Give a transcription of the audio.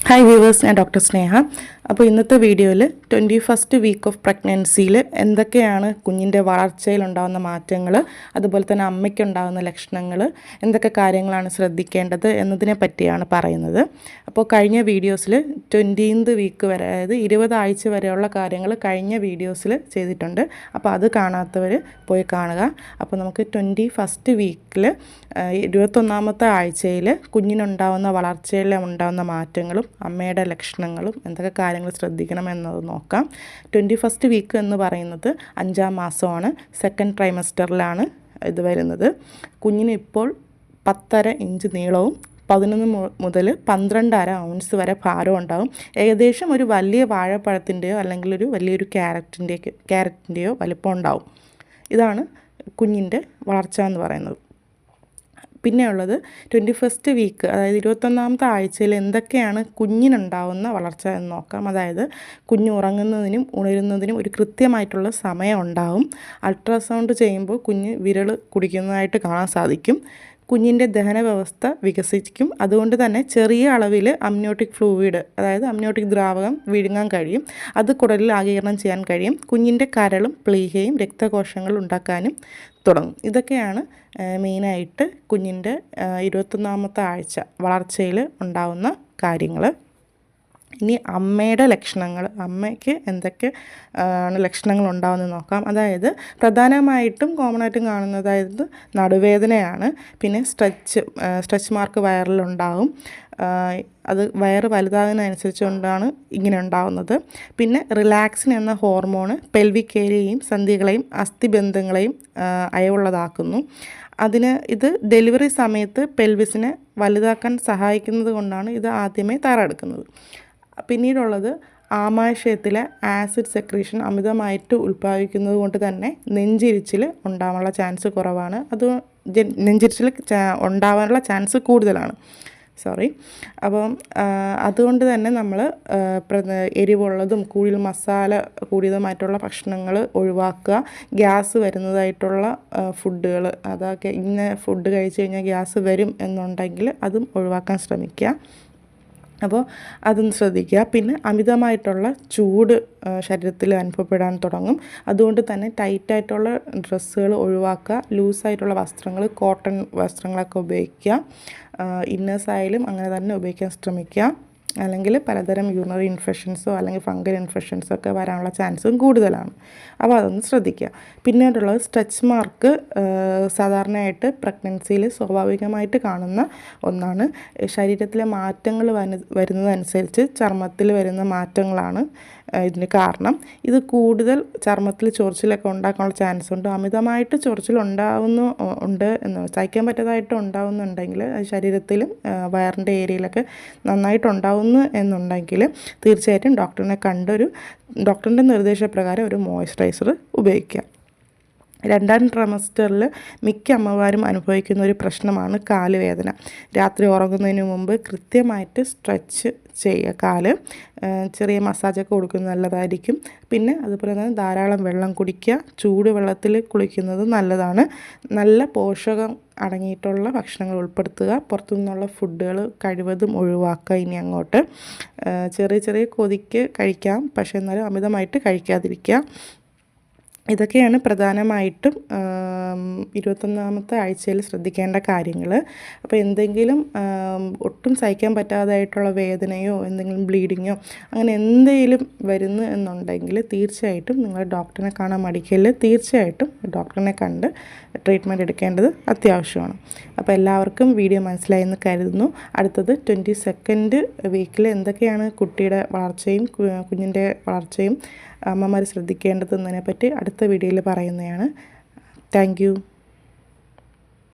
Hi viewers, ഞാൻ doctor സ്നേഹ. അപ്പോൾ ഇന്നത്തെ വീഡിയോയിൽ 21st വീക്ക് ഓഫ് പ്രഗ്നൻസിയിൽ എന്തൊക്കെയാണ് കുഞ്ഞിൻ്റെ വളർച്ചയിലുണ്ടാകുന്ന മാറ്റങ്ങൾ, അതുപോലെ തന്നെ അമ്മയ്ക്കുണ്ടാകുന്ന ലക്ഷണങ്ങൾ, എന്തൊക്കെ കാര്യങ്ങളാണ് ശ്രദ്ധിക്കേണ്ടത് എന്നതിനെ പറ്റിയാണ് പറയുന്നത്. അപ്പോൾ കഴിഞ്ഞ വീഡിയോസിൽ 20th വീക്ക് വരെ, അതായത് 20 ആഴ്ച വരെയുള്ള കാര്യങ്ങൾ കഴിഞ്ഞ വീഡിയോസിൽ ചെയ്തിട്ടുണ്ട്. അപ്പോൾ അത് കാണാത്തവർ പോയി കാണുക. അപ്പോൾ നമുക്ക് 21st വീക്കിൽ 21ാമത്തെ ആഴ്ചയിൽ കുഞ്ഞിനുണ്ടാകുന്ന വളർച്ചയിൽ ഉണ്ടാകുന്ന മാറ്റങ്ങളും അമ്മയുടെ ലക്ഷണങ്ങളും എന്തൊക്കെ കാര്യങ്ങൾ ശ്രദ്ധിക്കണം എന്നത് നോക്കാം. 21st വീക്ക് എന്ന് പറയുന്നത് 5ാം മാസമാണ്. സെക്കൻഡ് ട്രൈമസ്റ്ററിലാണ് ഇത് വരുന്നത്. കുഞ്ഞിന് ഇപ്പോൾ 10.5 ഇഞ്ച് നീളവും 11 മുതൽ 12.5 ഔൺസ് വരെ ഭാരം ഉണ്ടാകും. ഏകദേശം ഒരു വലിയ വാഴപ്പഴത്തിൻ്റെയോ അല്ലെങ്കിൽ ഒരു വലിയൊരു ക്യാരറ്റിൻ്റെയോ വലിപ്പം ഉണ്ടാവും. ഇതാണ് കുഞ്ഞിൻ്റെ വളർച്ച എന്ന് പറയുന്നത്. പിന്നെയുള്ളത് 21st വീക്ക്, അതായത് 21ാമത്തെ ആഴ്ചയിൽ എന്തൊക്കെയാണ് കുഞ്ഞിനുണ്ടാവുന്ന വളർച്ച എന്ന് നോക്കാം. അതായത് കുഞ്ഞ് ഉറങ്ങുന്നതിനും ഉണരുന്നതിനും ഒരു കൃത്യമായിട്ടുള്ള സമയം ഉണ്ടാവും. അൾട്രാസൗണ്ട് ചെയ്യുമ്പോൾ കുഞ്ഞ് വിരൽ കുടിക്കുന്നതായിട്ട് കാണാൻ സാധിക്കും. കുഞ്ഞിൻ്റെ ദഹന വ്യവസ്ഥ വികസിക്കും. അതുകൊണ്ട് തന്നെ ചെറിയ അളവിൽ അമ്നിയോട്ടിക് ഫ്ലൂയിഡ്, അതായത് അമ്നിയോട്ടിക് ദ്രാവകം വിഴുങ്ങാൻ കഴിയും. അത് കുടലിൽ ആഗിരണം ചെയ്യാൻ കഴിയും. കുഞ്ഞിൻ്റെ കരളും പ്ലീഹയും രക്തകോശങ്ങൾ ഉണ്ടാക്കാനും തുടങ്ങും. ഇതൊക്കെയാണ് മെയിനായിട്ട് കുഞ്ഞിൻ്റെ 21ാമത്തെ ആഴ്ച വളർച്ചയിൽ ഉണ്ടാകുന്ന കാര്യങ്ങൾ. ഇനി അമ്മയുടെ ലക്ഷണങ്ങൾ, അമ്മയ്ക്ക് എന്തൊക്കെ ലക്ഷണങ്ങൾ ഉണ്ടാകുമെന്ന് നോക്കാം. അതായത് പ്രധാനമായിട്ടും കോമണായിട്ടും കാണുന്നത് അതായത് നടുവേദനയാണ്. പിന്നെ സ്ട്രെച്ച് മാർക്ക് വയറിലുണ്ടാകും. അത് വയറ് വലുതാകുന്നതനുസരിച്ചുകൊണ്ടാണ് ഇങ്ങനെ ഉണ്ടാകുന്നത്. പിന്നെ റിലാക്സിൻ എന്ന ഹോർമോണ് പെൽവിക് ഏരിയയും സന്ധികളെയും അസ്ഥിബന്ധങ്ങളെയും അയവുള്ളതാക്കുന്നു. ഇത് ഡെലിവറി സമയത്ത് പെൽവിസിനെ വലുതാക്കാൻ സഹായിക്കുന്നത് കൊണ്ടാണ് ഇത് ആദ്യമേ തയ്യാറെടുക്കുന്നത്. പിന്നീടുള്ളത് ആമാശയത്തിലെ ആസിഡ് സെക്രീഷൻ അമിതമായിട്ട് ഉൽപ്പാദിക്കുന്നത് കൊണ്ട് തന്നെ നെഞ്ചിരിച്ചിൽ ഉണ്ടാവാനുള്ള ചാൻസ് കുറവാണ്. നെഞ്ചിരിച്ചിൽ ഉണ്ടാവാനുള്ള ചാൻസ് കൂടുതലാണ്. അപ്പം അതുകൊണ്ട് തന്നെ നമ്മൾ എരിവുള്ളതും കൂടുതൽ മസാല കൂടിയതുമായിട്ടുള്ള ഭക്ഷണങ്ങൾ ഒഴിവാക്കുക. ഗ്യാസ് വരുന്നതായിട്ടുള്ള ഫുഡുകൾ, അതൊക്കെ ഇന്ന ഫുഡ് കഴിച്ച് കഴിഞ്ഞാൽ ഗ്യാസ് വരും എന്നുണ്ടെങ്കിൽ അതും ഒഴിവാക്കാൻ ശ്രമിക്കുക. അപ്പോൾ അതൊന്ന് ശ്രദ്ധിക്കുക. പിന്നെ അമിതമായിട്ടുള്ള ചൂട് ശരീരത്തിൽ അനുഭവപ്പെടാൻ തുടങ്ങും. അതുകൊണ്ട് തന്നെ ടൈറ്റായിട്ടുള്ള ഡ്രസ്സുകൾ ഒഴിവാക്കുക. ലൂസായിട്ടുള്ള വസ്ത്രങ്ങൾ, കോട്ടൺ വസ്ത്രങ്ങളൊക്കെ ഉപയോഗിക്കുക. ഇന്നേഴ്സ് ആയാലും അങ്ങനെ തന്നെ ഉപയോഗിക്കാൻ ശ്രമിക്കുക. അല്ലെങ്കിൽ പലതരം യൂറിനറി ഇൻഫെക്ഷൻസോ അല്ലെങ്കിൽ ഫംഗൽ ഇൻഫെക്ഷൻസോ ഒക്കെ വരാനുള്ള ചാൻസും കൂടുതലാണ്. അപ്പോൾ അതൊന്ന് ശ്രദ്ധിക്കുക. പിന്നീടുള്ളത് സ്ട്രെച്ച് മാർക്ക് സാധാരണയായിട്ട് പ്രഗ്നൻസിയിൽ സ്വാഭാവികമായിട്ട് കാണുന്ന ഒന്നാണ്. ശരീരത്തിലെ മാറ്റങ്ങൾ വരുന്നതനുസരിച്ച് ചർമ്മത്തിൽ വരുന്ന മാറ്റങ്ങളാണ് ഇതിന് കാരണം. ഇത് കൂടുതൽ ചർമ്മത്തിൽ ചൊറിച്ചിലൊക്കെ ഉണ്ടാക്കാനുള്ള ചാൻസ് ഉണ്ട്. അമിതമായിട്ട് ചൊറിച്ചിൽ സഹിക്കാൻ പറ്റാതായിട്ട് ഉണ്ടാവുന്നുണ്ടെങ്കിൽ ശരീരത്തിലും വയറിൻ്റെ ഏരിയയിലൊക്കെ നന്നായിട്ടുണ്ടാവുന്നു എന്നുണ്ടെങ്കിൽ തീർച്ചയായിട്ടും ഡോക്ടറിൻ്റെ നിർദ്ദേശപ്രകാരം ഒരു മോയ്സ്ചറൈസർ ഉപയോഗിക്കുക. 2ാം ട്രൈമസ്റ്ററിൽ മിക്ക അമ്മമാരും അനുഭവിക്കുന്ന ഒരു പ്രശ്നമാണ് കാലുവേദന. രാത്രി ഉറങ്ങുന്നതിന് മുമ്പ് കൃത്യമായിട്ട് സ്ട്രെച്ച് ചെയ്യുക. ചെറിയ മസാജൊക്കെ കൊടുക്കുന്നത് നല്ലതായിരിക്കും. പിന്നെ അതുപോലെ തന്നെ ധാരാളം വെള്ളം കുടിക്കുക. ചൂടുവെള്ളത്തിൽ കുളിക്കുന്നത് നല്ലതാണ്. നല്ല പോഷകം അടങ്ങിയിട്ടുള്ള ഭക്ഷണങ്ങൾ ഉൾപ്പെടുത്തുക. പുറത്തുനിന്നുള്ള ഫുഡുകൾ കഴിവതും ഒഴിവാക്കുക. ഇനി അങ്ങോട്ട് ചെറിയ കൊതിക്ക് കഴിക്കാം, പക്ഷേ എന്നാലും അമിതമായിട്ട് കഴിക്കാതിരിക്കുക. ഇതൊക്കെയാണ് പ്രധാനമായിട്ടും 21ാമത്തെ ആഴ്ചയിൽ ശ്രദ്ധിക്കേണ്ട കാര്യങ്ങൾ. അപ്പോൾ എന്തെങ്കിലും ഒട്ടും സഹിക്കാൻ പറ്റാതായിട്ടുള്ള വേദനയോ എന്തെങ്കിലും ബ്ലീഡിങ്ങോ അങ്ങനെ എന്തെങ്കിലും വരുന്നു എന്നുണ്ടെങ്കിൽ തീർച്ചയായിട്ടും നിങ്ങൾ ഡോക്ടറിനെ കാണാൻ മടിക്കല്. തീർച്ചയായിട്ടും ഡോക്ടറിനെ കണ്ട് ട്രീറ്റ്മെൻറ്റ് എടുക്കേണ്ടത് അത്യാവശ്യമാണ്. അപ്പോൾ എല്ലാവർക്കും വീഡിയോ മനസ്സിലായി എന്ന് കരുതുന്നു. അടുത്തത് 22nd വീക്കിൽ എന്തൊക്കെയാണ് കുട്ടിയുടെ വളർച്ചയും കുഞ്ഞിൻ്റെ വളർച്ചയും അമ്മമാർ ശ്രദ്ധിക്കേണ്ടതെന്നതിനെപ്പറ്റി അടുത്ത വീഡിയോയിൽ പറയുന്നതാണ്. Thank you.